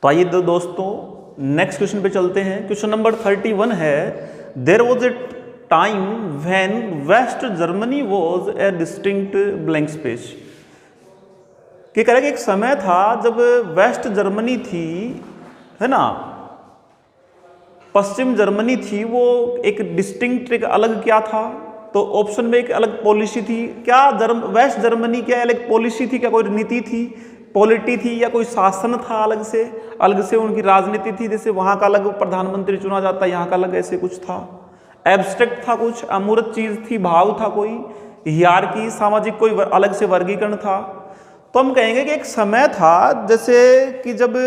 तो आइए दोस्तों नेक्स्ट क्वेश्चन पे चलते हैं। क्वेश्चन नंबर 31 है, there was a time when West Germany was a distinct blank space. क्या कह रहा है कि एक समय था जब वेस्ट जर्मनी थी, है ना, पश्चिम जर्मनी थी, वो एक डिस्टिंक्ट, एक अलग क्या था, तो ऑप्शन में एक अलग पॉलिसी थी। क्या वेस्ट जर्मनी क्या अलग पॉलिसी थी, क्या कोई नीति थी, पॉलिटी थी, या कोई शासन था अलग से उनकी राजनीति थी, जैसे वहाँ का अलग प्रधानमंत्री चुना जाता है, यहाँ का अलग ऐसे कुछ था, एब्स्ट्रैक्ट था, कुछ अमूर्त चीज थी, भाव था, कोई हियरार्की, सामाजिक कोई अलग से वर्गीकरण था। तो हम कहेंगे कि एक समय था जैसे कि जब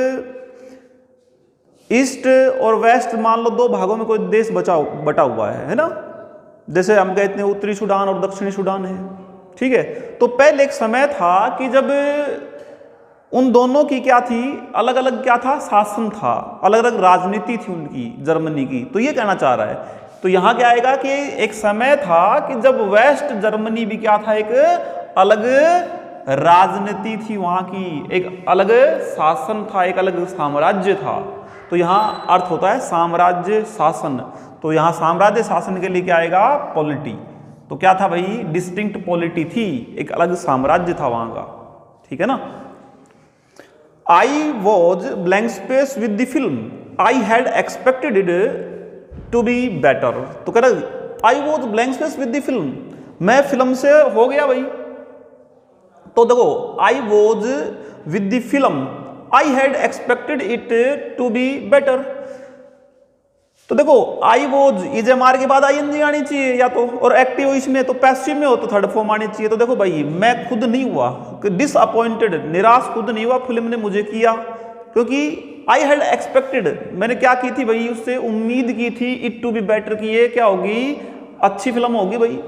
ईस्ट और वेस्ट मान लो दो भागों में कोई देश बटा हुआ है ना, जैसे हम कहते हैं उत्तरी सूडान और दक्षिणी सूडान है, ठीक है। तो पहले एक समय था कि जब उन दोनों की क्या थी, अलग अलग क्या था, शासन था, अलग अलग राजनीति थी उनकी, जर्मनी की। तो ये कहना चाह रहा है, तो यहां क्या आएगा कि एक समय था कि जब वेस्ट जर्मनी भी क्या था, एक अलग राजनीति थी वहां की, एक अलग शासन था, एक अलग साम्राज्य था। तो यहां अर्थ होता है साम्राज्य शासन। तो यहां साम्राज्य शासन के लिए क्या आएगा, पॉलिटी। तो क्या था भाई, डिस्टिंक्ट पॉलिटी थी, एक अलग साम्राज्य था वहां का, ठीक है ना। I was blank space with the film. I had expected it to be better. तो कह रहा I was blank space with the film. मैं फिल्म से हो गया भाई। तो देखो I was with the film. I had expected it to be better. तो देखो आई वोज इजेमार के बाद आईएनजी आनी चाहिए या तो, और एक्टिव इसमें तो पैसिव में हो तो थर्ड फॉर्म आनी चाहिए। तो देखो भाई मैं खुद नहीं हुआ, डिसअपॉइंटेड, निराश खुद नहीं हुआ, फिल्म ने मुझे किया, क्योंकि आई हैड एक्सपेक्टेड, मैंने क्या की थी भाई, उससे उम्मीद की थी, इट टू बी बेटर, की ये क्या होगी, अच्छी फिल्म होगी भाई।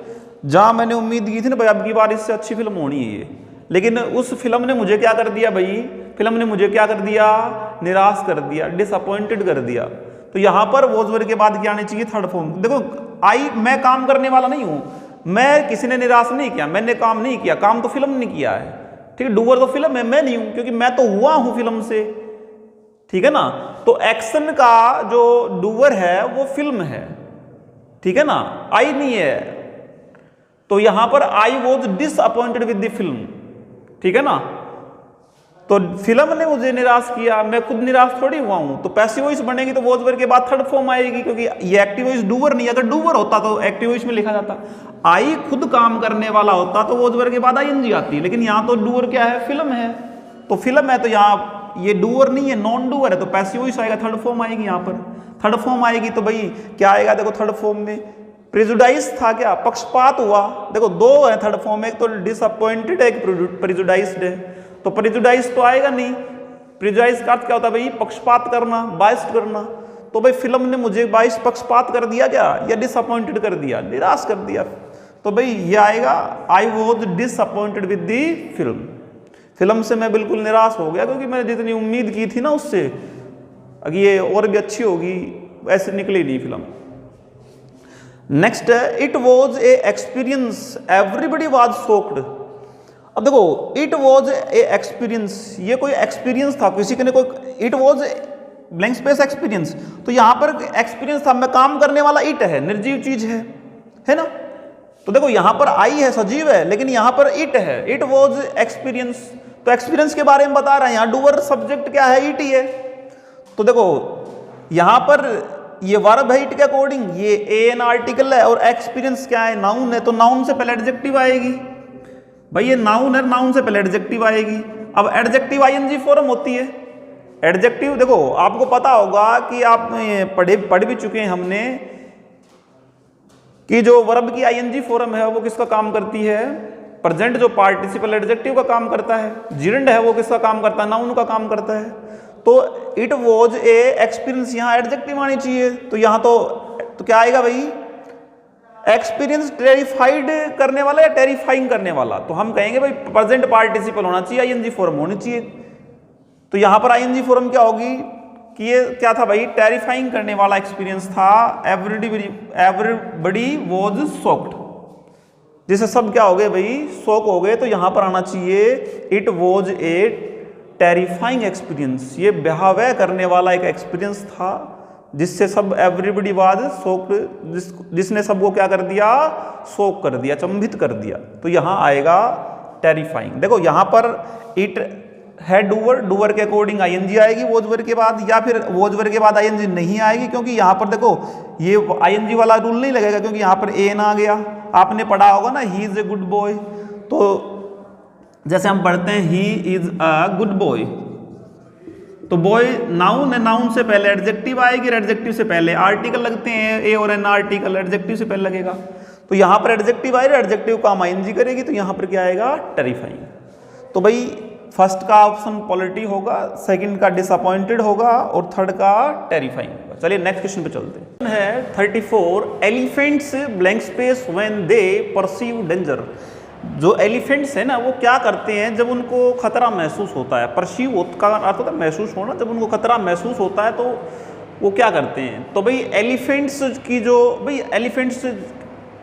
जहां मैंने उम्मीद की थी ना भाई अब की बार इससे अच्छी फिल्म होनी है ये, लेकिन उस फिल्म ने मुझे क्या कर दिया भाई, फिल्म ने मुझे क्या कर दिया, निराश कर दिया, डिसअपॉइंटेड कर दिया। तो यहां पर वॉज वर्ड के बाद क्या आनी चाहिए, थर्ड फॉर्म। देखो आई मैं काम करने वाला नहीं हूं, मैं किसी ने निराश नहीं किया, मैंने काम नहीं किया, काम तो फिल्म ने किया है, ठीक है। डूअर तो फिल्म है, मैं नहीं हूं, क्योंकि मैं तो हुआ हूं फिल्म से, ठीक है ना। तो एक्शन का जो डूअर है वो फिल्म है, ठीक है ना, आई नहीं है। तो यहां पर I was disappointed with the film, ठीक है ना। तो फिल्म ने मुझे निराश किया, मैं खुद निराश थोड़ी हुआ हूं। तो पैसिव वॉइस बनेगी तो वॉज वर्ड के बाद थर्ड फॉर्म आएगी, क्योंकि ये एक्टिव वॉइस डूअर नहीं, अगर डूअर होता तो एक्टिव वॉइस में लिखा जाता, आई खुद काम करने वाला होता तो वॉज वर्ड के बाद आईएनजी आती, लेकिन यहां तो डूअर क्या है, फिल्म है। तो फिल्म है तो यहां ये डूअर नहीं है, नॉन डूअर है, तो पैसिव वॉइस आएगा, थर्ड फॉर्म आएगी, यहां पर थर्ड फॉर्म आएगी। तो भाई क्या आएगा, देखो थर्ड फॉर्म में प्रिजुडाइज था, क्या पक्षपात हुआ। देखो दो है थर्ड फॉर्म में, एक तो डिसअपॉइंटेड है, एक प्रिजुडाइज्ड है। तो प्रिजुडाइज तो आएगा नहीं, प्रिजुडाइज का अर्थ क्या होता है भाई, पक्षपात करना, बाइस्ड करना। तो भाई फिल्म ने मुझे बाइस पक्षपात कर दिया क्या, या डिसअपॉइंटेड कर दिया, निराश कर दिया। तो भाई ये आएगा I was disappointed with the film, film से मैं बिल्कुल निराश हो गया, क्योंकि मैंने जितनी उम्मीद की थी ना उससे, अगर ये और भी अच्छी होगी, ऐसे निकली नहीं फिल्म। नेक्स्ट है, it was a experience everybody was shocked. अब देखो इट वॉज ए एक्सपीरियंस, ये कोई एक्सपीरियंस था, किसी के ने कोई, it was blank space experience. तो यहां पर एक्सपीरियंस था, मैं काम करने वाला इट है, निर्जीव चीज है ना। तो देखो यहां पर आई है, सजीव है, लेकिन यहां पर इट है, इट वॉज एक्सपीरियंस। तो एक्सपीरियंस के बारे में बता रहा है, यहां डूअर सब्जेक्ट क्या है, इट ही है। तो देखो यहां पर ये वर्ब है इट के अकॉर्डिंग, ये एन आर्टिकल है, और एक्सपीरियंस क्या है, नाउन है। तो नाउन से पहले एडजेक्टिव आएगी भाई, ये नाउन है, नाउन से पहले एडजेक्टिव आएगी। अब एडजेक्टिव आईएनजी फॉर्म होती है। एडजेक्टिव देखो आपको पता होगा कि आप पढ़ भी चुके हैं हमने, कि जो वर्ब की आईएनजी फॉर्म है वो किसका काम करती है, प्रेजेंट जो पार्टिसिपल एडजेक्टिव का काम करता है, जिरंड है वो किसका काम करता है, नाउन का काम करता है। तो इट वॉज ए एक्सपीरियंस, यहां एडजेक्टिव आनी चाहिए। तो यहां तो क्या आएगा भाई, एक्सपीरियंस टेरिफाइड करने वाला या टेरिफाइंग करने वाला। तो हम कहेंगे भाई प्रेजेंट पार्टिसिपल होना चाहिए, आईएनजी फॉर्म होनी चाहिए। तो यहां पर आईएनजी फॉर्म क्या होगी कि ये क्या था भाई, टेरिफाइंग करने वाला एक्सपीरियंस था, एवरीबडी वॉज शॉक्ड, जैसे सब क्या हो गए भाई, शॉक हो गए। तो यहां पर आना चाहिए it was a terrifying experience, ये भयावह करने वाला एक एक्सपीरियंस था जिससे सब एवरीबडी वाज शोक, जिसने सबको क्या कर दिया, शोक कर दिया, चंभित कर दिया। तो यहाँ आएगा टेरिफाइंग। देखो यहाँ पर इट है डूवर, डूवर के अकॉर्डिंग आईएनजी आएगी वॉज वर्ब के बाद, या फिर वॉज वर्ब के बाद आईएनजी नहीं आएगी, क्योंकि यहाँ पर देखो ये आईएनजी वाला रूल नहीं लगेगा, क्योंकि यहाँ पर एन आ गया। आपने पढ़ा होगा ना he is a good boy, तो जैसे हम पढ़ते हैं he is a good boy, तो बॉय नाउन है, नाउन से पहले एडजेक्टिव आएगी, एडजेक्टिव से पहले आर्टिकल लगते हैं, ए और एन आर्टिकल, एडजेक्टिव से पहले लगेगा। तो यहाँ पर एडजेक्टिव आएगा, एडजेक्टिव काम आईएनजी करेगी, तो यहाँ पर क्या आएगा, टेरिफाइंग। तो भाई फर्स्ट का ऑप्शन पॉलिटी होगा, सेकंड का डिसअपॉइंटेड होगा और थर्ड का टेरिफाइंग होगा। चलिए नेक्स्ट क्वेश्चन पे चलते हैं। 34 elephants blank space when they perceive danger. जो एलिफेंट्स है ना वो क्या करते हैं जब उनको खतरा महसूस होता है, परसीव का अर्थ होता है महसूस होना, जब उनको खतरा महसूस होता है तो वो क्या करते हैं। तो भाई एलिफेंट्स की जो, भाई एलिफेंट्स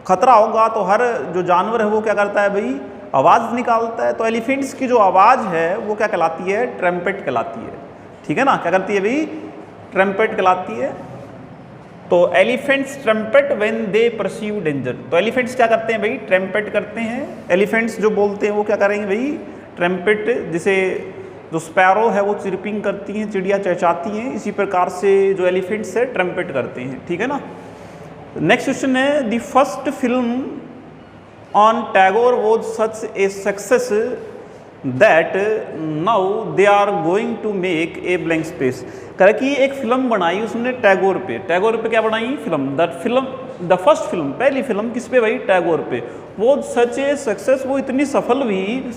खतरा होगा तो हर जो जानवर है वो क्या करता है भाई, आवाज़ निकालता है। तो एलिफेंट्स की जो आवाज़ है वो क्या कहलाती है, ट्रम्पेट कहलाती है। ठीक है ना, क्या करती है भाई, ट्रम्पेट कहलाती है। तो elephants trumpet when they perceive danger. तो एलिफेंट्स क्या करते हैं भाई, ट्रम्पेट करते हैं। एलिफेंट्स जो बोलते हैं वो क्या करेंगे भाई, ट्रम्पेट। जिसे जो स्पैरो है वो चिरपिंग करती हैं, चिड़िया चहचहाती हैं, इसी प्रकार से जो एलिफेंट्स है ट्रम्पेट करते हैं। ठीक है ना। नेक्स्ट क्वेश्चन है, the first film on Tagore was such a success that now they are going to make a blank space. कह कि एक फिल्म बनाई उसने टैगोर पे। टैगोर पे क्या बनाई film, that film, the first film, पहली फिल्म किस पे भाई, टैगोर पे। वो सच ए सक्सेस, वो इतनी सफल हुई,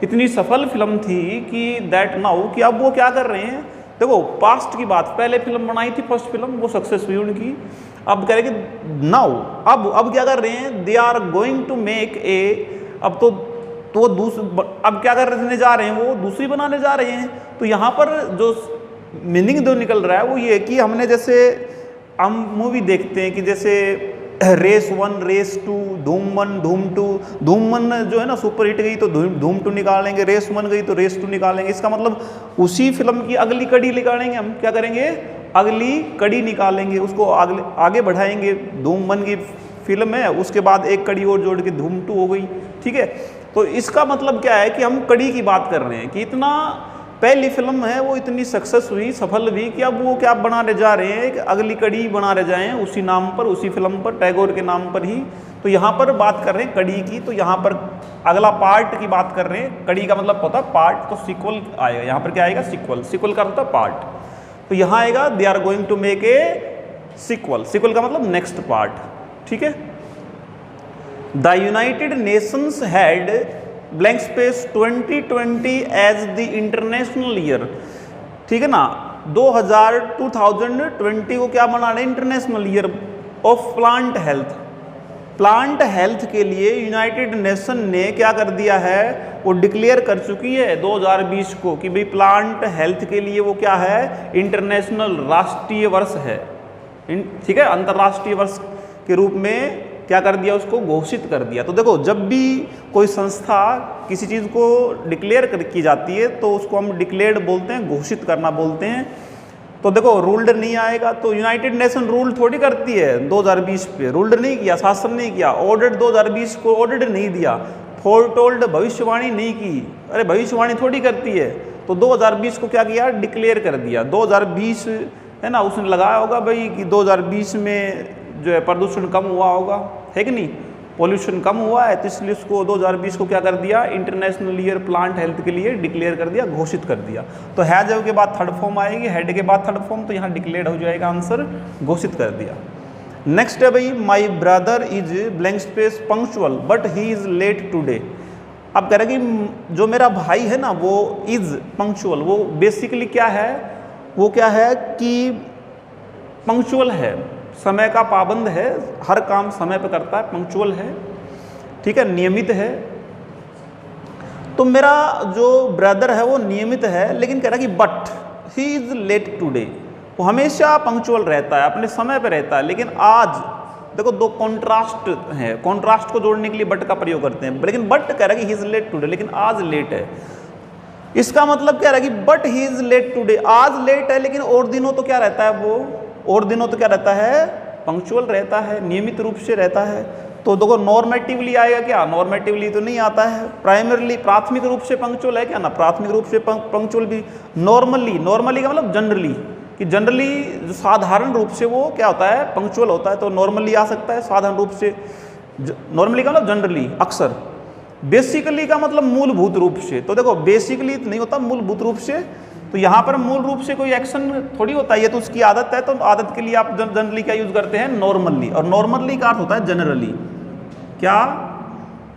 इतनी सफल फिल्म थी कि दैट नाउ, कि अब वो क्या कर रहे हैं, देखो पास्ट की बात, पहले फिल्म बनाई थी फर्स्ट फिल्म, वो सक्सेस हुई उनकी। अब कह रहे कि नाउ, अब क्या कर रहे हैं, they are going to make a, अब तो अब क्या करने जा रहे हैं, वो दूसरी बनाने जा रहे हैं। तो यहाँ पर जो मीनिंग जो निकल रहा है वो ये कि हमने जैसे हम मूवी देखते हैं कि जैसे रेस 1, रेस 2, धूम 1, धूम 2, धूम 1 जो है ना सुपर हिट गई तो धूम 2 निकालेंगे, रेस 1 गई तो रेस 2 निकालेंगे। इसका मतलब उसी फिल्म की अगली कड़ी निकालेंगे, हम क्या करेंगे, अगली कड़ी निकालेंगे, उसको आगे बढ़ाएंगे। धूम 1 की फिल्म है, उसके बाद एक कड़ी और जोड़ के धूम 2 हो गई। ठीक है, तो इसका मतलब क्या है कि हम कड़ी की बात कर रहे हैं कि इतना पहली फिल्म है वो इतनी सक्सेस हुई, सफल हुई कि अब वो क्या बनाने जा रहे हैं, कि अगली कड़ी बना रहे जाएं उसी नाम पर, उसी फिल्म पर, टैगोर के नाम पर ही। तो यहाँ पर बात कर रहे हैं कड़ी की, तो यहाँ पर अगला पार्ट की बात कर रहे हैं। कड़ी का मतलब होता है पार्ट, तो सीक्वल आएगा यहाँ पर, क्या आएगा, सीक्वल। सीक्वल का मतलब पार्ट, तो यहाँ आएगा they are going to make a sequel. Sequel का मतलब नेक्स्ट पार्ट। ठीक है। The United Nations had blank space 2020 as the international year. ठीक है ना, 2020 को क्या मना रहे हैं, international year of plant health. प्लांट हेल्थ के लिए यूनाइटेड नेशन ने क्या कर दिया है, वो डिक्लेयर कर चुकी है 2020 को कि भाई प्लांट हेल्थ के लिए वो क्या है, इंटरनेशनल, राष्ट्रीय वर्ष है। ठीक है, अंतर्राष्ट्रीय वर्ष के रूप में क्या कर दिया, उसको घोषित कर दिया। तो देखो जब भी कोई संस्था किसी चीज़ को डिक्लेयर की जाती है तो उसको हम डिक्लेयर्ड बोलते हैं, घोषित करना बोलते हैं। तो देखो रूल्ड नहीं आएगा, तो यूनाइटेड नेशन रूल थोड़ी करती है 2020 पे, रूल्ड नहीं किया, शासन नहीं किया, ऑर्डर 2020 को ऑर्डर नहीं दिया, फोरटोल्ड भविष्यवाणी नहीं की, अरे भविष्यवाणी थोड़ी करती है। तो 2020 को क्या किया, डिक्लेयर कर दिया। 2020 है ना, उसने लगाया होगा भाई कि 2020 में जो है प्रदूषण कम हुआ होगा, है कि नहीं, पॉल्यूशन कम हुआ है, तो इसलिए उसको 2020 को क्या कर दिया, इंटरनेशनल ईयर प्लांट हेल्थ के लिए डिक्लेयर कर दिया, घोषित कर दिया। तो हैज के बाद थर्ड फॉर्म आएगी, हेड के बाद थर्ड फॉर्म, तो यहाँ डिक्लेयर हो जाएगा आंसर, घोषित कर दिया। नेक्स्ट है भाई, my brother is blank space punctual but he is late today. अब कह रहे कि जो मेरा भाई है ना वो इज पंक्चुअल, वो बेसिकली क्या है, वो क्या है कि पंक्चुअल है, समय का पाबंद है, हर काम समय पर करता है, पंक्चुअल है। ठीक है, नियमित है। तो मेरा जो ब्रदर है वो नियमित है, लेकिन कह रहा है कि but he is late today, वो हमेशा पंक्चुअल रहता है, अपने समय पर रहता है। लेकिन आज देखो दो कॉन्ट्रास्ट है, कॉन्ट्रास्ट को जोड़ने के लिए बट का प्रयोग करते हैं, लेकिन बट कह रहा है कि ही इज लेट टुडे, लेकिन आज लेट है। इसका मतलब क्या रहा कि but he is late today, आज लेट है लेकिन और दिनों तो क्या रहता है वो, और दिनों तो क्या रहता है, पंक्चुअल रहता है, नियमित रूप से रहता है। तो देखो नॉर्मेटिवली आएगा क्या, नॉर्मेटिवली तो नहीं आता है। प्राइमरली प्राथमिक रूप से पंक्चुअल है क्या ना, प्राथमिक रूप से पंक्चुअल भी। नॉर्मली, नॉर्मली का मतलब जनरली, कि जनरली जो साधारण रूप से वो क्या होता है, पंक्चुअल होता है, तो नॉर्मली आ सकता है साधारण रूप से। नॉर्मली का मतलब जनरली, अक्सर। बेसिकली का मतलब मूलभूत रूप से, तो देखो बेसिकली नहीं होता, मूलभूत रूप से। तो यहाँ पर मूल रूप से कोई एक्शन थोड़ी होता है, ये तो उसकी आदत है, तो आदत के लिए आप जनरली क्या यूज करते हैं, नॉर्मली। और नॉर्मली का अर्थ होता है जनरली, क्या,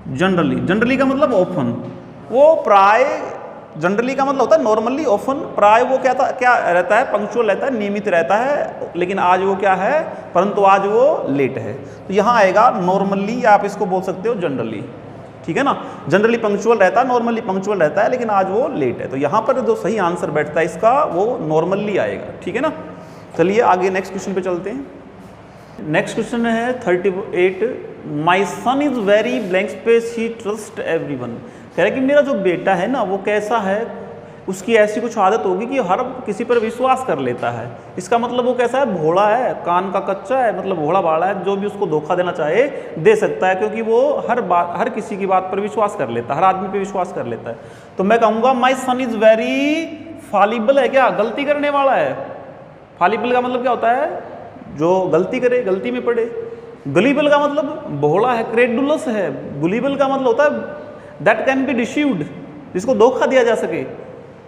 जनरली। जनरली का मतलब ऑफन, वो प्राय, जनरली का मतलब होता है नॉर्मली, ऑफन, प्राय वो क्या था, क्या रहता है, पंक्चुअल रहता है, नियमित रहता है, लेकिन आज वो क्या है, परंतु आज वो लेट है। तो यहाँ आएगा नॉर्मली, या आप इसको बोल सकते हो जनरली, ठीक है ना। जनरली पंक्चुअल रहता है, नॉर्मली पंक्चुअल रहता है, लेकिन आज वो लेट है। तो यहाँ पर जो सही आंसर बैठता है इसका वो नॉर्मली आएगा, ठीक है ना। चलिए आगे नेक्स्ट क्वेश्चन पे चलते हैं। नेक्स्ट क्वेश्चन है 38, my son is very blank space he trust everyone. कह रहा है कि मेरा जो बेटा है ना वो कैसा है, उसकी ऐसी कुछ आदत होगी कि हर किसी पर विश्वास कर लेता है। इसका मतलब वो कैसा है, भोला है, कान का कच्चा है, मतलब भोला भाला है, जो भी उसको धोखा देना चाहे दे सकता है, क्योंकि वो हर किसी की बात पर विश्वास कर लेता है, हर आदमी पे विश्वास कर लेता है। तो मैं कहूँगा माई सन इज वेरी फॉलिबल है, क्या गलती करने वाला है। फॉलिबल का मतलब क्या होता है, जो गलती करे, गलती में पड़े। गलीबल का मतलब भोला है, क्रेडुलस है। गुलीबल का मतलब होता है दैट कैन बी डिसीव्ड, जिसको धोखा दिया जा सके।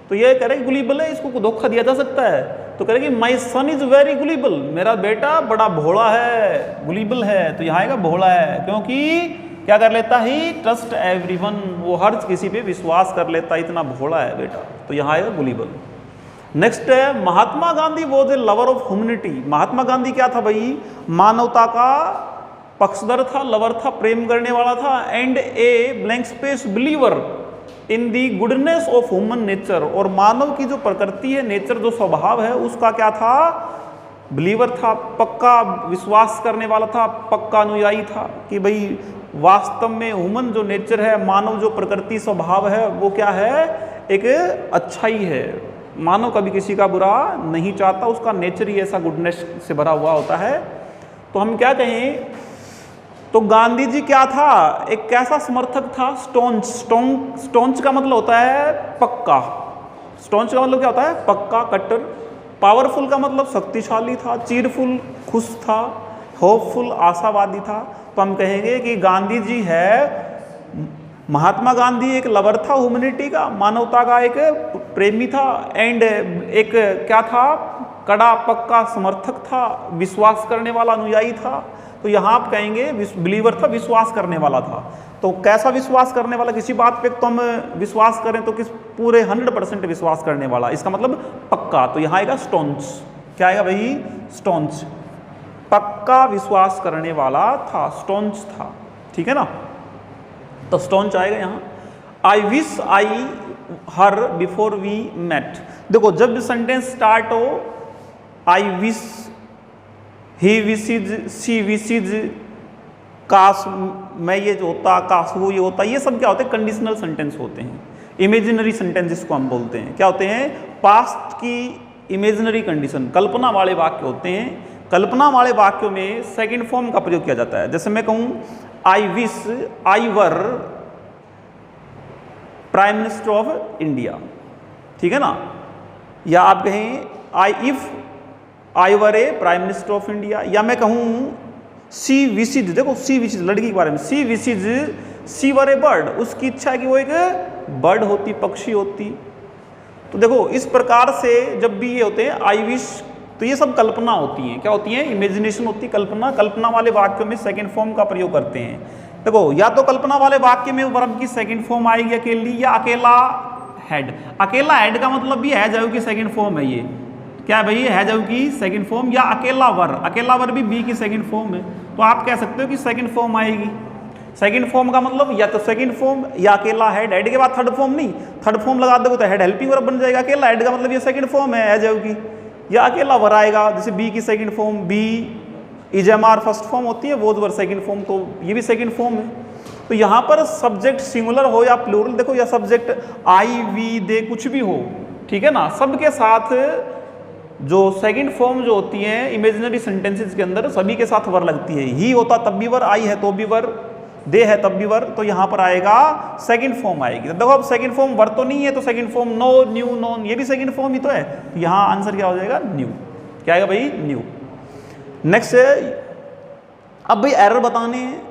तो ये कह रहे कि गुलीबल है, इसको धोखा दिया जा सकता है। तो कह रहे कि माई सन इज वेरी गुलीबल, मेरा बेटा बड़ा भोला है, गुलीबल है। तो यहाँ आएगा भोला है, क्योंकि क्या कर लेता ही, ट्रस्ट एवरीवन, वो हर किसी पे विश्वास कर लेता है, इतना भोला है बेटा। तो यहाँ आएगा गुलीबल। नेक्स्ट है Mahatma Gandhi was a lover of humanity. Mahatma Gandhi क्या था भाई, मानवता का पक्षधर था, लवर था, प्रेम करने वाला था, and A blank space believer in the goodness of human nature. और मानव की जो प्रकृति है, नेचर जो स्वभाव है, उसका क्या था, बिलीवर था, पक्का विश्वास करने वाला था, पक्का अनुयायी था कि भाई वास्तव में ह्यूमन जो नेचर है, मानव जो प्रकृति स्वभाव है, वो क्या है, एक अच्छाई है। मानव कभी किसी का बुरा नहीं चाहता, उसका नेचर ही ऐसा गुडनेस से भरा हुआ होता है। तो हम क्या कहें, तो गांधी जी क्या था, एक कैसा समर्थक था, स्टोन्च। स्टोन्च का मतलब होता है पक्का। स्टोन्च का मतलब क्या होता है, पक्का, कट्टर। पावरफुल का मतलब शक्तिशाली था, चीरफुल खुश था, होपफुल आशावादी था। तो हम कहेंगे कि गांधी जी है, महात्मा गांधी एक लवर था ह्यूमैनिटी का, मानवता का एक प्रेमी था, एंड एक क्या था, कड़ा पक्का समर्थक था, विश्वास करने वाला अनुयायी था। तो यहाँ आप कहेंगे बिलीवर था, विश्वास करने वाला था। तो कैसा विश्वास करने वाला, किसी बात पे तो हम विश्वास करें तो किस पूरे 100% विश्वास करने वाला, इसका मतलब पक्का। तो यहाँ आएगा स्टोन्च, क्या आएगा भाई, स्टोन्च, पक्का विश्वास करने वाला था, स्टोन्च था, ठीक है ना। तो स्टोन्च आएगा यहाँ। I wish I her before we met. देखो जब भी सेंटेंस स्टार्ट हो, I wish, he wishes, she wishes, काश मैं ये जो होता, काश वो ये होता, ये सब क्या होते हैं, कंडीशनल सेंटेंस होते हैं, इमेजिनरी सेंटेंस जिसको हम बोलते हैं। क्या होते हैं, पास्ट की इमेजिनरी कंडीशन, कल्पना वाले वाक्य होते हैं। कल्पना वाले वाक्यों में सेकंड फॉर्म का प्रयोग किया जाता है। जैसे मैं कहूँ आई wish I were prime minister of India, ठीक है ना। या आप कहें I if I were A prime minister of India. या मैं कहूँ सी विशेज, देखो सी विशेज लड़की के बारे में, सी विशेज सी वर ए बर्ड, उसकी इच्छा है कि वो एक बर्ड होती, पक्षी होती। तो देखो इस प्रकार से जब भी ये होते हैं आई विश, तो ये सब कल्पना होती हैं, क्या होती हैं, इमेजिनेशन होती है, कल्पना। कल्पना वाले वाक्यों में सेकंड फॉर्म का प्रयोग करते हैं। देखो या तो कल्पना वाले वाक्य में वर्ब की सेकंड फॉर्म आएगी अकेली, या अकेला हेड। अकेला हेड का मतलब भी है जाओ की सेकंड फॉर्म है, ये क्या है भाई, है जाओ की सेकंड फॉर्म। या अकेला वर, अकेला वर भी बी की सेकंड फॉर्म है। तो आप कह सकते हो कि सेकंड फॉर्म आएगी। सेकंड फॉर्म का मतलब या तो सेकंड फॉर्म या अकेला हेड, हेड के बाद थर्ड फॉर्म नहीं, थर्ड फॉर्म लगा दोगे तो हेड हेल्पिंग वर्ब बन जाएगा। अकेला हेड का मतलब ये सेकंड फॉर्म है जाओ की, या अकेला वर आएगा। जैसे बी की second form, be is am are first form होती है, वो वर सेकंड फॉर्म, तो ये भी सेकंड फॉर्म है। तो यहाँ पर सब्जेक्ट सिंगुलर हो या प्लूरल, देखो या सब्जेक्ट आई वी दे कुछ भी हो, ठीक है ना, सबके साथ जो सेकंड फॉर्म जो होती है इमेजिनरी सेंटेंसेस के अंदर सभी के साथ वर लगती है। ही होता तब भी वर, आई है तो भी वर, दे है तब भी वर, तो यहाँ पर आएगा सेकंड फॉर्म आएगी। तो देखो अब सेकंड फॉर्म वर तो नहीं है, तो second form know, knew, known, ये भी सेकंड फॉर्म ही तो है। तो यहाँ आंसर क्या हो जाएगा? न्यू। क्या आएगा भाई? न्यू। नेक्स्ट है, अब भाई एरर बताने हैं।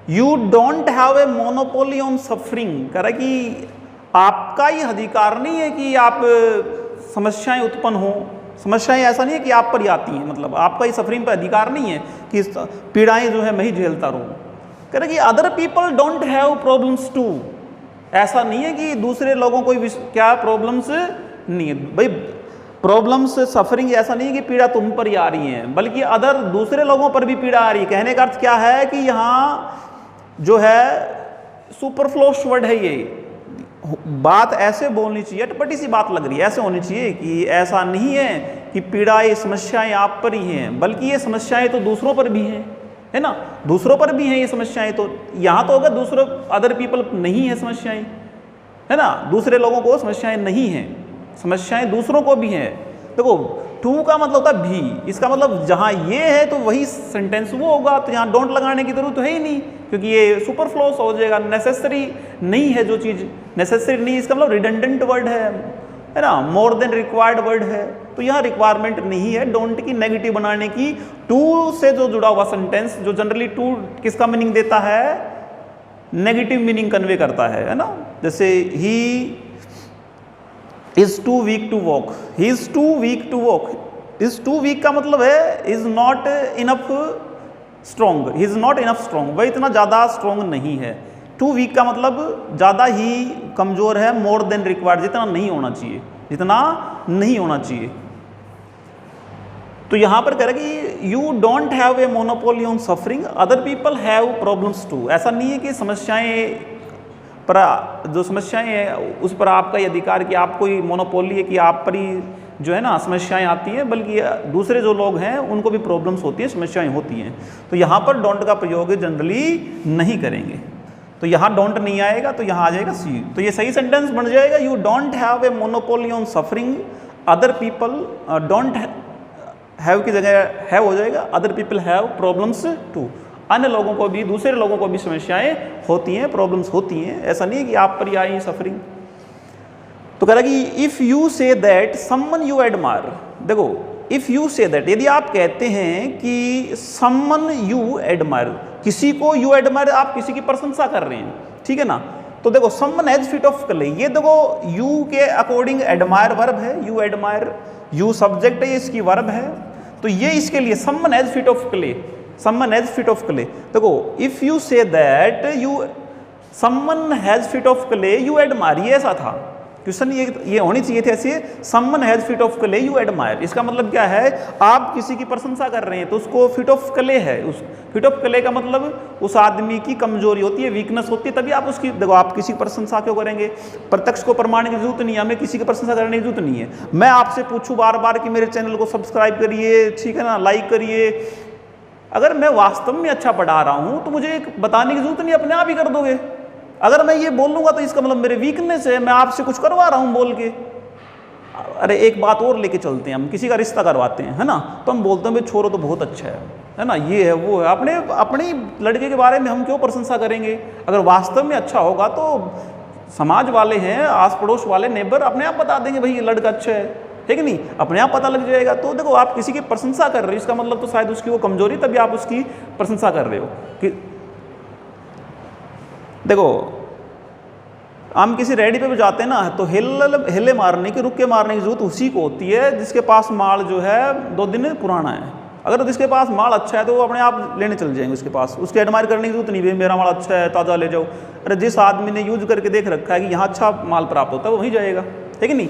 You don't have a monopoly on suffering, कह रहा है कि आपका ही अधिकार नहीं है कि आप समस्याएं उत्पन्न हो। समस्याएं ऐसा नहीं है कि आप पर ही आती हैं, मतलब आपका ही सफरिंग पर अधिकार नहीं है कि पीड़ाएं जो है मैं ही झेलता रहूं। कह रहे कि other people don't have problems too, ऐसा नहीं है कि दूसरे लोगों को क्या प्रॉब्लम्स नहीं है भाई। प्रॉब्लम्स, सफरिंग ऐसा नहीं है कि पीड़ा तुम पर ही आ रही है, बल्कि अदर दूसरे लोगों पर भी पीड़ा आ रही है। कहने का अर्थ क्या है कि यहाँ जो है सुपरफ्लोस वर्ड है, ये बात ऐसे बोलनी चाहिए, अटपटी सी बात लग रही है, ऐसे होनी चाहिए कि ऐसा नहीं है कि पीड़ा, ये समस्याएं आप पर ही हैं, बल्कि ये समस्याएं तो दूसरों पर भी हैं, है ना, दूसरों पर भी हैं ये समस्याएं। तो यहाँ तो होगा दूसरों, अदर पीपल नहीं है समस्याएं, है ना, दूसरे लोगों को समस्याएं नहीं हैं, समस्याएं दूसरों को भी हैं। देखो टू का मतलब होता है भी, इसका मतलब जहाँ ये है तो वही सेंटेंस वो होगा, तो यहाँ डोंट लगाने की जरूरत है ही नहीं, क्योंकि ये सुपरफ्लोस हो जाएगा, नेसेसरी नहीं है। जो चीज़ नेसेसरी नहीं, इसका मतलब रिडंडेंट वर्ड है ना, मोर देन रिक्वायर्ड वर्ड है। तो यहाँ रिक्वायरमेंट नहीं है डोंट की नेगेटिव बनाने की। टू से जो जुड़ा हुआ सेंटेंस, जो जनरली टू किसका मीनिंग देता है? नेगेटिव मीनिंग कन्वे करता है ना। जैसे he is too weak to walk, he is too weak to walk, is too weak का मतलब है is not enough strong, he is not enough strong, वह इतना ज़्यादा स्ट्रॉन्ग नहीं है। टू वीक का मतलब ज़्यादा ही कमज़ोर है, मोर देन रिक्वायर्ड, जितना नहीं होना चाहिए, जितना नहीं होना चाहिए। तो यहाँ पर कह रहा है कि you don't have a monopoly on suffering, other people have problems too. ऐसा नहीं है कि समस्याएं पर, जो समस्याएं हैं उस पर आपका ही अधिकार कि आपको ही मोनोपोली है कि आप पर ही जो है ना समस्याएं आती हैं, बल्कि दूसरे जो लोग हैं उनको भी प्रॉब्लम्स होती हैं, समस्याएं होती हैं। तो यहाँ पर डोंट का प्रयोग जनरली नहीं करेंगे। तो यहाँ डोंट नहीं आएगा, तो यहाँ आ जाएगा सी। तो ये सही सेंटेंस बन जाएगा, you don't have a monopoly on suffering, other people don't have की जगह हैव हो जाएगा, other people have problems too. अन्य लोगों को भी, दूसरे लोगों को भी समस्याएं होती हैं, प्रॉब्लम्स होती हैं, ऐसा नहीं है कि आप पर ही आई सफरिंग। तो कह रहा कि if you say that someone you admire, देखो इफ़ यू से दैट, यदि आप कहते हैं कि समवन यू एडमायर, किसी को यू एडमायर, आप किसी की प्रशंसा कर रहे हैं, ठीक है ना। तो देखो someone as fit of clay, ये देखो यू के अकॉर्डिंग एडमायर वर्ब है, यू एडमायर, यू सब्जेक्ट है, इसकी वर्ब है, तो ये इसके लिए someone as fit of clay, someone as fit of clay. देखो if you say that you someone has fit of clay you admire, ये ऐसा था क्वेश्चन, ये होनी चाहिए थे ऐसे, someone has fit of clay you admire. इसका मतलब क्या है, आप किसी की प्रशंसा कर रहे हैं तो उसको फिट ऑफ क्ले है, उस फिट ऑफ क्ले का मतलब उस आदमी की कमजोरी होती है, वीकनेस होती है, तभी आप उसकी, देखो आप किसी की प्रशंसा क्यों करेंगे? प्रत्यक्ष को प्रमाण की जरूरत नहीं है, हमें किसी की प्रशंसा करने की जरूरत नहीं है। मैं आपसे पूछूं बार बार कि मेरे चैनल को सब्सक्राइब करिए, ठीक है ना, लाइक करिए, अगर मैं वास्तव में अच्छा पढ़ा रहा हूं तो मुझे बताने की जरूरत नहीं, अपने आप ही कर दोगे। अगर मैं ये बोल लूँगा तो इसका मतलब मेरे वीकनेस है, मैं आपसे कुछ करवा रहा हूँ बोल के। अरे एक बात और लेके चलते हैं, हम किसी का रिश्ता करवाते हैं, है ना, तो हम बोलते हैं भाई छोरो तो बहुत अच्छा है ना, ये है वो है, अपने लड़के के बारे में हम क्यों प्रशंसा करेंगे? अगर वास्तव में अच्छा होगा तो समाज वाले हैं, आस पड़ोस वाले, नेबर अपने आप बता देंगे भाई ये लड़का अच्छा है कि नहीं, अपने आप पता लग जाएगा। तो देखो आप किसी की प्रशंसा कर रहे हो, इसका मतलब तो शायद उसकी वो कमजोरी, तभी आप उसकी प्रशंसा कर रहे हो। कि देखो हम किसी रेडी पे भी जाते हैं ना, तो हिले मारने की, रुक के मारने की जरूरत उसी को होती है जिसके पास माल जो है 2 दिन पुराना है। अगर जिसके पास माल अच्छा है तो वो अपने आप लेने चल जाएंगे उसके पास, उसके एडमायर करने की जरूरत नहीं, भाई मेरा माल अच्छा है ताज़ा ले जाओ। अरे जिस आदमी ने यूज करके देख रखा है कि यहाँ अच्छा माल प्राप्त होता है वो वहीं जाएगा, है कि नहीं।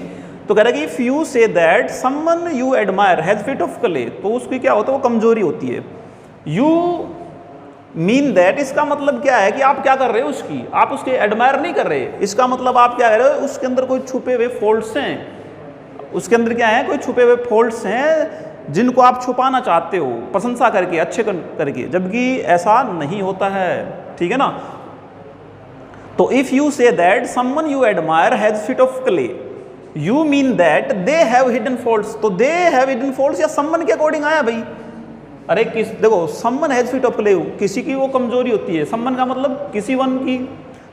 तो कह रहा है कि if you say that someone you admire has fit of clay, तो उसकी क्या होता है, वो कमजोरी होती है। यू मीन दैट, इसका मतलब क्या है कि आप क्या कर रहे हो, उसकी, आप उसके एडमायर नहीं कर रहे, इसका मतलब आप क्या कर रहे हो, उसके अंदर कोई छुपे हुए फॉल्ट्स हैं, उसके अंदर क्या है, कोई छुपे हुए फॉल्ट्स हैं जिनको आप छुपाना चाहते हो प्रशंसा करके, अच्छे करके, जबकि ऐसा नहीं होता है, ठीक है ना। तो if you say that someone you admire has feet of clay, you mean that they have hidden faults. तो दे हैव हिडन फॉल्ट्स या समवन के अकॉर्डिंग आया भाई। अरे देखो someone has feet of clay, किसी की वो कमजोरी होती है, समवन का मतलब किसी वन की।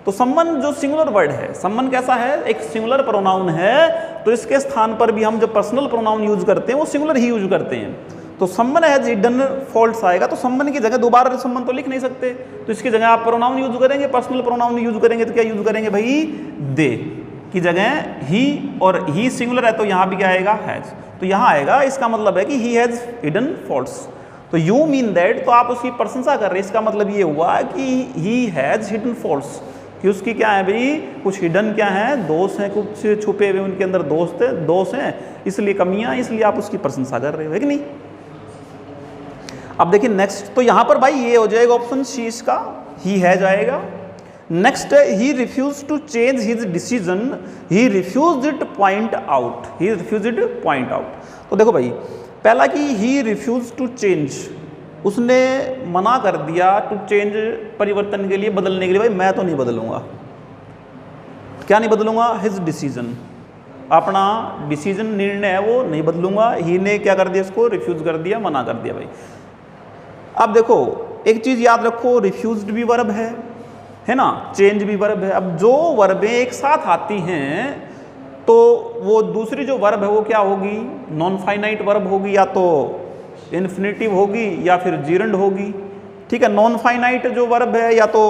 तो समवन जो सिंगुलर वर्ड है, समवन कैसा है, एक सिंगुलर प्रोनाउन है, तो इसके स्थान पर भी हम जब पर्सनल प्रोनाउन यूज करते हैं वो सिंगुलर ही यूज करते हैं। तो समवन हैज हिडन फॉल्ट्स आएगा, तो समवन की जगह दोबारा समवन तो लिख नहीं सकते, तो इसकी जगह आप प्रोनाउन यूज करेंगे, पर्सनल प्रोनाउन यूज करेंगे, तो क्या यूज करेंगे भाई, दे की जगह ही, और ही सिंगुलर है तो यहाँ भी क्या आएगा, हैज। तो यहाँ आएगा, इसका मतलब है कि ही हैज हिडन फॉल्ट्स। तो यू मीन दैट, तो आप उसकी प्रशंसा कर रहे हैं, इसका मतलब ये हुआ कि ही हैज हिडन फॉल्ट्स, कि उसकी क्या है भाई, कुछ हिडन क्या है, दोष हैं, कुछ छुपे हुए उनके अंदर दोष हैं, इसलिए कमियां, इसलिए आप उसकी प्रशंसा कर रहे हो, है कि नहीं। अब देखिए नेक्स्ट, तो यहां पर भाई ये हो जाएगा ऑप्शन सी इसका, ही है जाएगा। नेक्स्ट है he refuse to change his decision, he refuse it point out, he refuse it point out. तो देखो भाई पहला कि ही रिफ्यूज टू चेंज, उसने मना कर दिया टू चेंज, परिवर्तन के लिए, बदलने के लिए, भाई मैं तो नहीं बदलूंगा, क्या नहीं बदलूंगा, हिज डिसीजन, अपना डिसीजन निर्णय है वो नहीं बदलूंगा। ही ने क्या कर दिया, इसको रिफ्यूज कर दिया, मना कर दिया भाई। अब देखो एक चीज याद रखो, रिफ्यूज्ड भी वर्ब है ना, चेंज भी वर्ब है। अब जो वर्बें एक साथ आती हैं तो वो दूसरी जो वर्ब है वो क्या होगी, नॉन फाइनाइट वर्ब होगी, या तो इन्फिनेटिव होगी या फिर जीरंड होगी। ठीक है, नॉन फाइनाइट जो वर्ब है या तो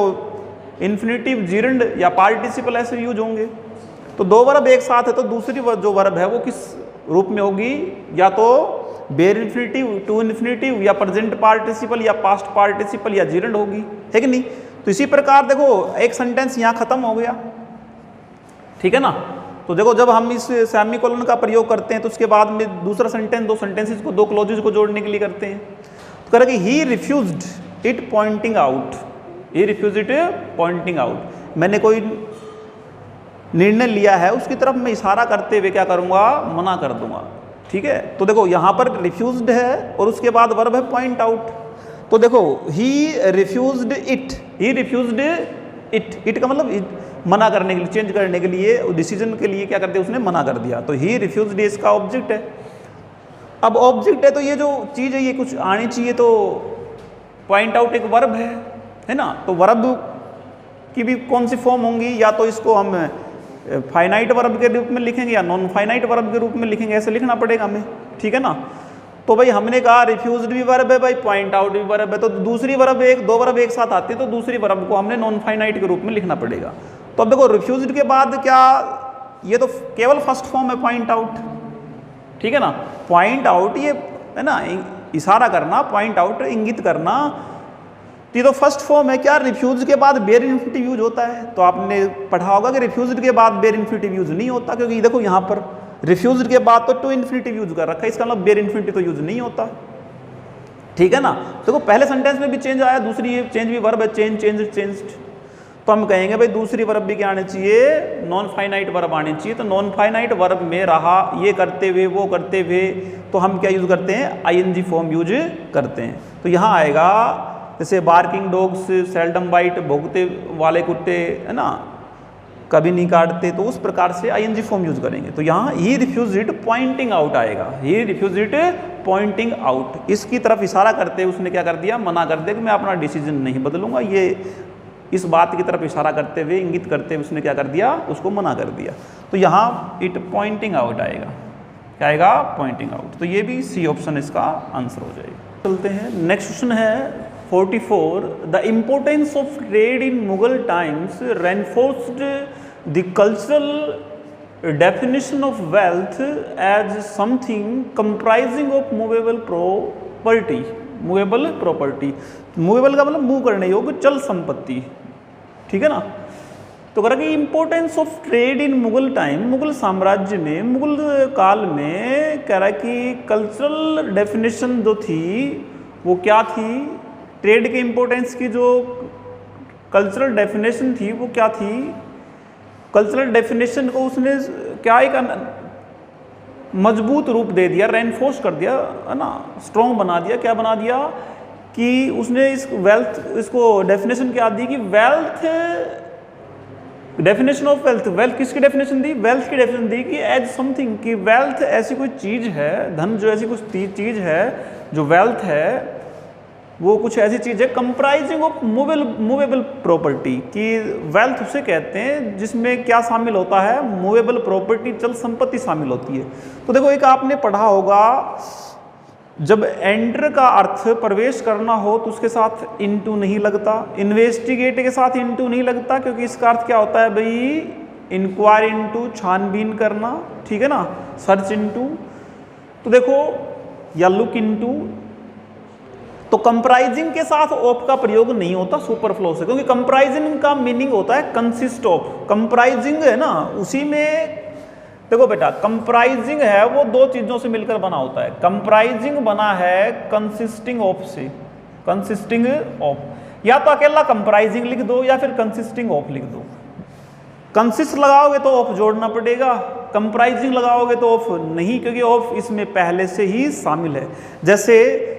इन्फिनेटिव, जीरंड या पार्टिसिपल ऐसे यूज होंगे। तो दो वर्ब एक साथ है तो दूसरी जो वर्ब है वो किस रूप में होगी, या तो बेयर इन्फिनेटिव, टू इन्फिनेटिव, या प्रेजेंट पार्टिसिपल, या पास्ट पार्टिसिपल, या जीरंड होगी, है कि नहीं। तो इसी प्रकार देखो एक सेंटेंस यहाँ खत्म हो गया, ठीक है ना। तो देखो जब हम इस सेमीकोलन का प्रयोग करते हैं तो उसके बाद में दूसरा सेंटेंस, दो सेंटेंसेस को, दो क्लॉजेज को जोड़ने के लिए करते हैं। तो कह रहा कि he refused it pointing out, he refuse it pointing out, मैंने कोई निर्णय लिया है उसकी तरफ मैं इशारा करते हुए क्या करूंगा, मना कर दूंगा। ठीक है, तो देखो यहाँ पर रिफ्यूज्ड है और उसके बाद वर्ब है पॉइंट आउट। तो देखो he refused it, he refused it का मतलब मना करने के लिए, चेंज करने के लिए, डिसीजन के लिए क्या कर दिया उसने, मना कर दिया। तो ही रिफ्यूज्ड इसका ऑब्जेक्ट है। अब ऑब्जेक्ट है तो ये जो चीज़ है ये कुछ आनी चाहिए, तो पॉइंट आउट एक वर्ब है ना। तो वर्ब की भी कौन सी फॉर्म होंगी, या तो इसको हम फाइनाइट वर्ब के रूप में लिखेंगे या नॉन फाइनाइट वर्ब के रूप में लिखेंगे, ऐसे लिखना पड़ेगा हमें, ठीक है ना। तो भाई हमने कहा रिफ्यूज्ड भी वर्ब है भाई, पॉइंट आउट भी वर्ब है, तो दूसरी वर्ब दो वर्ब एक साथ आती है तो दूसरी वर्ब को हमने नॉन फाइनाइट के रूप में लिखना पड़ेगा। तो अब देखो रिफ्यूज्ड के बाद क्या, ये तो केवल फर्स्ट फॉर्म है पॉइंट आउट, ठीक है ना। पॉइंट आउट ये है ना, इशारा करना, पॉइंट आउट इंगित करना, ये तो फर्स्ट फॉर्म है। क्या रिफ्यूज के बाद बेयर इन्फिनेटिव यूज होता है, तो आपने पढ़ा होगा कि रिफ्यूज्ड के बाद बेयर इन्फिनेटिव यूज नहीं होता, क्योंकि देखो यहाँ पर रिफ्यूज्ड के बाद तो टू इन्फिनेटिव यूज कर रखा है, इसका मतलब बेयर इन्फिनेटिव तो यूज नहीं होता, ठीक है ना। देखो पहले सेंटेंस में भी चेंज आया, दूसरी चेंज भी वर्ब है, चेंज्ड, तो हम कहेंगे भाई दूसरी वर्ब भी क्या आनी चाहिए, नॉन फाइनाइट वर्ब आनी चाहिए। तो नॉन फाइनाइट वर्ब में रहा ये करते हुए वो करते हुए, तो हम क्या यूज करते हैं, आईएनजी फॉर्म यूज करते हैं। तो यहाँ आएगा जैसे बार्किंग डॉग्स सेल्डम बाइट, भौंकते वाले कुत्ते है ना कभी नहीं काटते, तो उस प्रकार से आईएनजी फॉर्म यूज करेंगे। तो यहाँ he refuse it pointing out आएगा, he refuse it pointing out, इसकी तरफ इशारा करते उसने क्या कर दिया, मना कर दिया कि मैं अपना डिसीजन नहीं बदलूंगा। ये इस बात की तरफ इशारा करते हुए, इंगित करते हुए उसने क्या कर दिया, उसको मना कर दिया। तो यहाँ इट पॉइंटिंग आउट आएगा, क्या आएगा, पॉइंटिंग आउट। तो ये भी सी ऑप्शन इसका आंसर हो जाएगा। चलते हैं नेक्स्ट क्वेश्चन है 44, the importance of trade in Mughal times reinforced the cultural definition of wealth as something comprising of movable property. Movable property, movable का मतलब मूव करने योग्य चल संपत्ति, ठीक है ना। तो कह रहा कि importance of trade in Mughal time, Mughal साम्राज्य में, मुगल काल में, कह रहा कि कल्चरल डेफिनेशन जो थी वो क्या थी, ट्रेड के इंपॉर्टेंस की जो कल्चरल डेफिनेशन थी वो क्या थी। कल्चरल डेफिनेशन को उसने क्या एक मजबूत रूप दे दिया, रेनफोर्स कर दिया है ना, स्ट्रॉन्ग बना दिया। क्या बना दिया कि उसने इस वेल्थ, इसको डेफिनेशन क्या दी कि wealth definition of wealth, wealth किसकी डेफिनेशन दी? वेल्थ की डेफिनेशन दी कि एज समथिंग, कि वेल्थ ऐसी कोई चीज है, धन जो ऐसी कुछ चीज है, जो वेल्थ है वो कुछ ऐसी चीज है कंप्राइजिंग ऑफ मूवेबल प्रॉपर्टी, कि वेल्थ उसे कहते हैं जिसमें क्या शामिल होता है? मूवेबल प्रॉपर्टी, चल संपत्ति शामिल होती है। तो देखो एक आपने पढ़ा होगा, जब एंटर का अर्थ प्रवेश करना हो तो उसके साथ इनटू नहीं लगता, इन्वेस्टिगेट के साथ इनटू नहीं लगता, क्योंकि इसका अर्थ क्या होता है भाई? इंक्वायरी इनटू, छानबीन करना, ठीक है ना, सर्च इनटू। तो देखो या लुक इनटू, तो कंप्राइजिंग के साथ ऑफ का प्रयोग नहीं होता सुपरफ्लो से, क्योंकि कंप्राइजिंग का मीनिंग होता है कंसिस्ट ऑफ। कंप्राइजिंग है ना, उसी में देखो बेटा, कंप्राइजिंग है वो दो चीजों से मिलकर बना होता है। कंप्राइजिंग बना है कंसिस्टिंग ऑफ से, कंसिस्टिंग ऑफ, या तो अकेला कंप्राइजिंग लिख दो या फिर कंसिस्टिंग ऑफ लिख दो। कंसिस्ट लगाओगे तो ऑफ जोड़ना पड़ेगा, कंप्राइजिंग लगाओगे तो ऑफ नहीं, क्योंकि ऑफ इसमें पहले से ही शामिल है। जैसे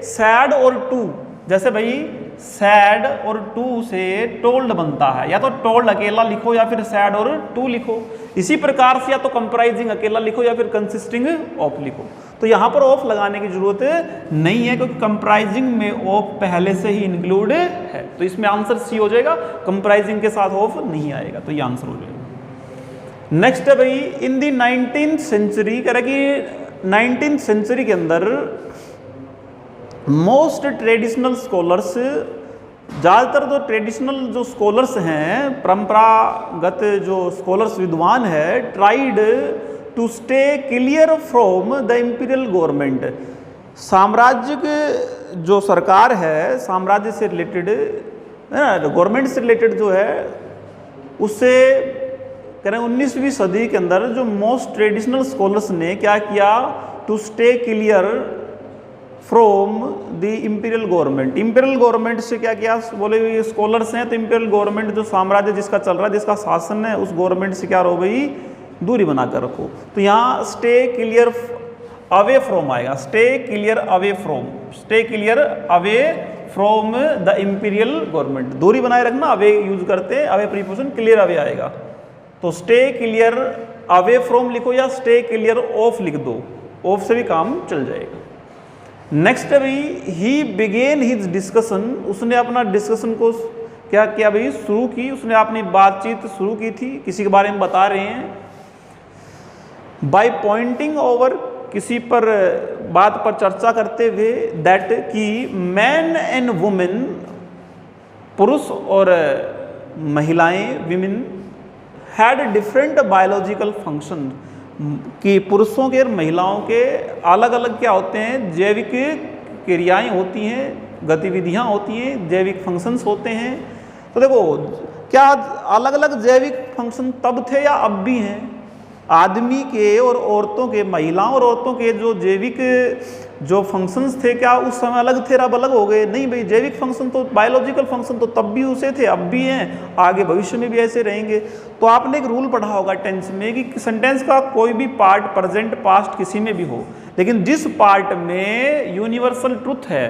सैड और टू, जैसे भाई सैड और टू से टोल्ड बनता है, या तो टोल्ड अकेला लिखो या फिर सैड और टू लिखो। इसी प्रकार से या तो कंप्राइजिंग अकेला लिखो या फिर कंसिस्टिंग ऑफ लिखो। तो यहाँ पर ऑफ लगाने की जरूरत नहीं है, क्योंकि कंप्राइजिंग में ऑफ पहले से ही इंक्लूड है। तो इसमें आंसर सी हो जाएगा, कंप्राइजिंग के साथ ऑफ नहीं आएगा, तो ये आंसर हो जाएगा। नेक्स्ट है भाई, इन दी 19th सेंचुरी, कह रहा कि 19th सेंचुरी के अंदर मोस्ट ट्रेडिशनल स्कॉलर्स, ज़्यादातर जो ट्रेडिशनल जो स्कॉलर्स हैं, परंपरागत जो स्कॉलर्स विद्वान है, tried to stay clear from the imperial government. साम्राज्य के जो सरकार है, साम्राज्य से रिलेटेड है ना, गवर्नमेंट से रिलेटेड जो है, उससे कह रहे हैं 19वीं सदी के अंदर जो मोस्ट ट्रेडिशनल स्कॉलर्स ने क्या किया? To stay clear from the imperial government. Imperial government से क्या किया? बोले ये स्कॉलर्स हैं तो इंपीरियल गवर्नमेंट जो साम्राज्य जिसका चल रहा है, जिसका शासन है, उस गवर्नमेंट से क्या रहो भाई? दूरी बनाकर रखो। तो यहाँ स्टे क्लियर अवे फ्रॉम आएगा, stay clear away from, stay clear away from the imperial government. दूरी बनाए रखना, अवे यूज करते हैं, अवे प्रीपोजिशन, क्लियर अवे आएगा। तो स्टे क्लियर अवे फ्रॉम लिखो या स्टे क्लियर ऑफ लिख दो, ऑफ से भी काम चल जाएगा। नेक्स्ट है भाई, ही बिगेन हिज डिस्कशन, उसने अपना डिस्कशन को क्या किया भाई? शुरू की, उसने अपनी बातचीत शुरू की थी, किसी के बारे में बता रहे हैं। बाय पॉइंटिंग ओवर, किसी पर बात पर चर्चा करते हुए, दैट कि मैन एंड वुमेन, पुरुष और महिलाएं, women, had different biological function, कि पुरुषों के और महिलाओं के अलग अलग क्या होते हैं? जैविक क्रियाएं होती हैं, गतिविधियां होती हैं, जैविक फंक्शंस होते हैं। तो देखो क्या अलग अलग जैविक फंक्शन तब थे या अब भी हैं? आदमी के और औरतों के, महिलाओं और औरतों के जो जैविक जो फंक्शंस थे, क्या उस समय अलग थे, अब अलग हो गए? नहीं भाई, जैविक फंक्शन तो, बायोलॉजिकल फंक्शन तो तब भी उसे थे, अब भी हैं, आगे भविष्य में भी ऐसे रहेंगे। तो आपने एक रूल पढ़ा होगा टेंस में कि सेंटेंस का कोई भी पार्ट, प्रेजेंट, पास्ट, किसी में भी हो, लेकिन जिस पार्ट में यूनिवर्सल ट्रुथ है,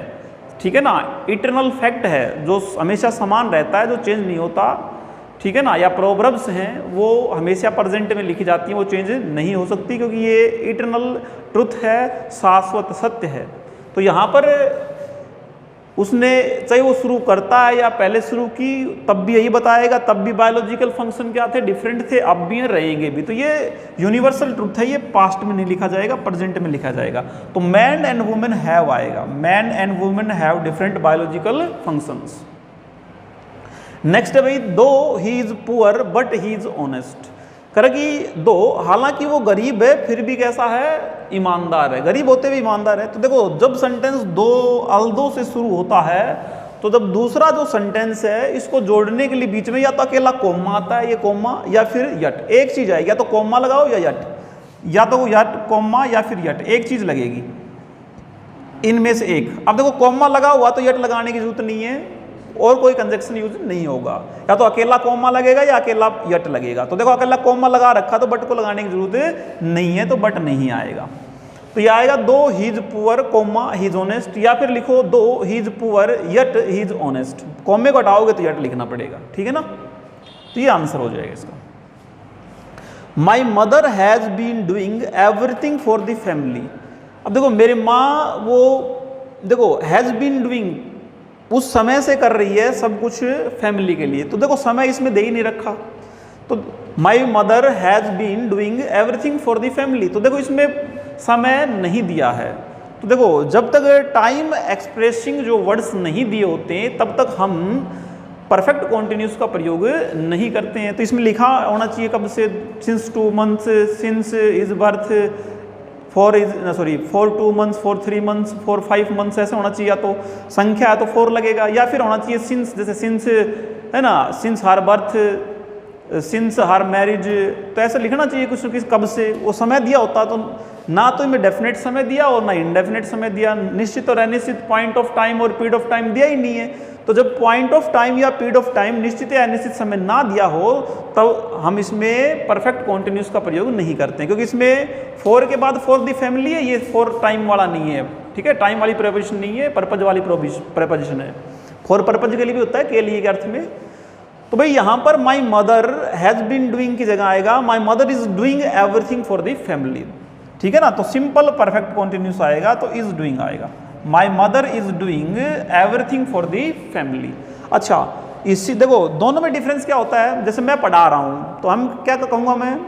ठीक है ना, इटर्नल फैक्ट है, जो हमेशा समान रहता है, जो चेंज नहीं होता, ठीक है ना, या प्रोवर्ब्स हैं वो हमेशा प्रेजेंट में लिखी जाती हैं, वो चेंज नहीं हो सकती, क्योंकि ये इटर्नल ट्रुथ है, शाश्वत सत्य है। तो यहाँ पर उसने, चाहे वो शुरू करता है या पहले शुरू की, तब भी यही बताएगा, तब भी बायोलॉजिकल फंक्शन क्या थे? डिफरेंट थे, अब भी रहेंगे भी। तो ये यूनिवर्सल ट्रुथ है, ये पास्ट में नहीं लिखा जाएगा, प्रेजेंट में लिखा जाएगा। तो मैन एंड वुमेन हैव आएगा, man and women have different biological functions. Next है भाई, दो he is poor but he is honest, कर कि दो, हालांकि वो गरीब है फिर भी कैसा है? ईमानदार है, गरीब होते भी ईमानदार है। तो देखो जब सेंटेंस दो अल्दो से शुरू होता है, तो जब दूसरा जो सेंटेंस है इसको जोड़ने के लिए बीच में या तो अकेला कोमा आता है, ये कोमा, या फिर यट, एक चीज आएगी, या तो कोमा लगाओ या यट, या तो यट कोमा या फिर यट, एक चीज लगेगी इनमें से एक। अब देखो कोमा लगा हुआ तो यट लगाने की जरूरत नहीं है, और कोई कंजक्शन यूज नहीं होगा, या तो अकेला कोमा लगेगा या अकेला यट लगेगा। तो देखो अकेला कोमा लगा रखा तो बट को लगाने की जरूरत नहीं है, तो बट नहीं आएगा। तो ये आएगा दो he is poor comma he is honest, या फिर लिखो दो he is poor yet he is honest, कोमे को हटाओगे तो यट लिखना पड़ेगा, ठीक है ना। तो ये आंसर हो जाएगा इसका। My mother has been doing everything for the family. अब देखो मेरी माँ वो देखो हैज़ बीन डूइंग उस समय से कर रही है सब कुछ फैमिली के लिए, तो देखो समय इसमें दे ही नहीं रखा, तो my mother has been doing everything for the family, तो देखो इसमें समय नहीं दिया है। तो देखो जब तक टाइम एक्सप्रेसिंग जो वर्ड्स नहीं दिए होते हैं तब तक हम परफेक्ट कॉन्टिन्यूस का प्रयोग नहीं करते हैं। तो इसमें लिखा होना चाहिए कब से, since 2 months, since is birth, for 2 months, for 3 months, for 5 months, ऐसे होना चाहिए। या तो संख्या है तो 4 लगेगा, या फिर होना चाहिए सिंस, जैसे सिंस है ना, since her birth, since her marriage, तो ऐसे लिखना चाहिए कुछ न कुछ कब से। वो समय दिया होता तो ना तो इनमें डेफिनेट समय दिया और ना इनडेफिनेट समय दिया, निश्चित और अनिश्चित पॉइंट ऑफ टाइम और पीरियड ऑफ टाइम दिया ही नहीं है। तो जब पॉइंट ऑफ टाइम या पीरियड ऑफ टाइम निश्चित या अनिश्चित समय ना दिया हो तब हम इसमें परफेक्ट कॉन्टिन्यूस का प्रयोग नहीं करते हैं, क्योंकि इसमें फॉर के बाद फॉर द फैमिली है, ये फॉर टाइम वाला नहीं है, ठीक है, टाइम वाली प्रेपोजिशन नहीं है, पर्पज वाली प्रेपोजिशन है। फॉर पर्पज के लिए भी होता है, के लिए के अर्थ में। तो भाई यहाँ पर my mother has been doing की जगह आएगा my mother is doing everything for the family, ठीक है ना। तो सिंपल परफेक्ट कॉन्टिन्यूस आएगा तो इज डूइंग आएगा, my mother is doing everything for the family. अच्छा इसी देखो दोनों में डिफरेंस क्या होता है, जैसे मैं पढ़ा रहा हूँ तो हम क्या कहूँगा मैं,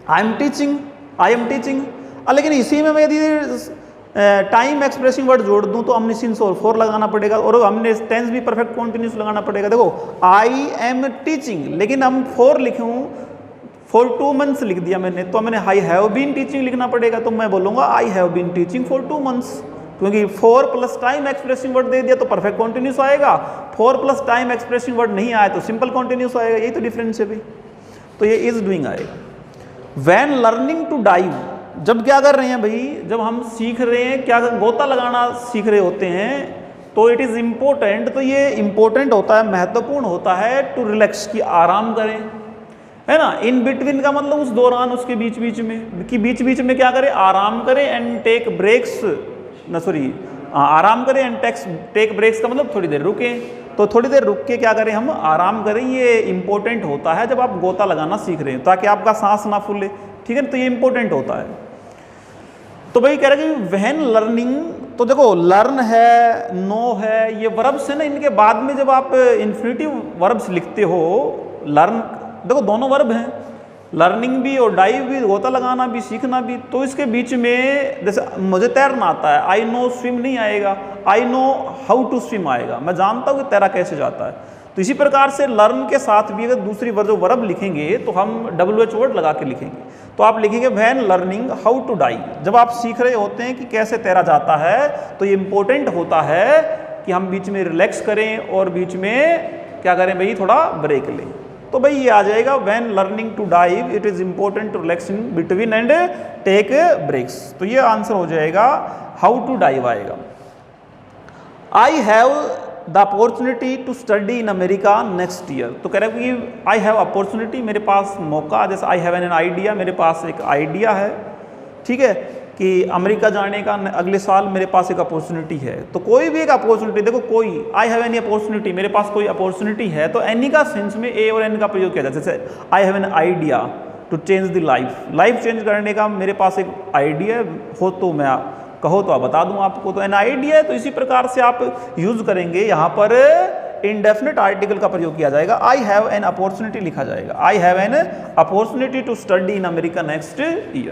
आई एम टीचिंग, लेकिन इसी में मैं यदि टाइम एक्सप्रेसिंग वर्ड जोड़ दूं तो हमने सिंस और फॉर लगाना पड़ेगा, और हमने टेंस भी परफेक्ट कॉन्टिन्यूस लगाना पड़ेगा। देखो आई एम टीचिंग, लेकिन हम फॉर लिखूं, फॉर 2 मंथ्स लिख दिया मैंने, तो मैंने आई हैव बीन टीचिंग लिखना पड़ेगा, तो मैं बोलूँगा I have been teaching for 2 months, क्योंकि for plus time expressing word दे दिया तो परफेक्ट कॉन्टिन्यूस आएगा, for plus time expressing word नहीं आया तो सिंपल कॉन्टिन्यूस आएगा, यही तो डिफरेंस है भाई। तो ये इज डूइंग आएगा। वैन लर्निंग टू डाइव, जब क्या कर रहे हैं भाई, जब हम सीख रहे हैं क्या गोता लगाना सीख रहे होते हैं तो इट इज़ इम्पोर्टेंट, तो ये इम्पोर्टेंट होता है, महत्वपूर्ण होता है टू रिलैक्स, की आराम करें, है ना। इन बिटवीन का मतलब उस दौरान, उसके बीच बीच में, कि बीच बीच में क्या करें, आराम करें, एंड टेक ब्रेक्स, आराम करें एंड टेक ब्रेक्स का मतलब थोड़ी देर रुकें, तो थोड़ी देर रुक के क्या करें, हम आराम करें। ये इंपॉर्टेंट होता है जब आप गोता लगाना सीख रहे हैं, ताकि आपका सांस ना फूले, ठीक है ना, तो ये इंपॉर्टेंट होता है। तो भाई कह रहे हैं कि वहन लर्निंग, तो देखो लर्न है, नो है, ये वर्ब्स है ना, इनके बाद में जब आप इन्फिनिटिव वर्ब्स लिखते हो, लर्न देखो दोनों वर्ब हैं, लर्निंग भी और डाइव भी, गोता लगाना भी, सीखना भी, तो इसके बीच में जैसे मुझे तैरना आता है, आई नो स्विम नहीं आएगा, I know how to swim आएगा, मैं जानता हूँ कि तैरा कैसे जाता है। तो इसी प्रकार से लर्न के साथ भी अगर दूसरी जो वर्ब लिखेंगे तो हम WH वर्ड लगा के लिखेंगे, तो आप लिखेंगे when learning how to dive, जब आप सीख रहे होते हैं कि कैसे तैरा जाता है, तो ये इंपॉर्टेंट होता है कि हम बीच में रिलैक्स करें और बीच में क्या करें भाई, थोड़ा ब्रेक लें। तो भाई ये आ जाएगा when learning to dive it is important to relax in between and take breaks, तो ये आंसर हो जाएगा हाउ टू डाइव आएगा। I have the opportunity to study in America next year, तो कह रहे हैं कि आई हैव अपॉर्चुनिटी, मेरे पास मौका, जैसे आई हैव एन आइडिया, मेरे पास एक आइडिया है, ठीक है, कि अमेरिका जाने का अगले साल मेरे पास एक अपॉर्चुनिटी है। तो कोई भी एक अपॉर्चुनिटी, देखो कोई, आई हैव एनी अपॉर्चुनिटी, मेरे पास कोई अपॉर्चुनिटी है, तो एनी का सेंस में ए और एन का प्रयोग किया जाता है। जैसे I have an idea to change the life change करने का मेरे पास एक आइडिया हो, तो मैं कहो तो बता दूं आपको, तो एन आइडिया है। तो इसी प्रकार से आप यूज करेंगे, यहाँ पर इंडेफिनिट आर्टिकल का प्रयोग किया जाएगा, आई हैव एन अपॉर्चुनिटी लिखा जाएगा, I have an opportunity to study in America next year.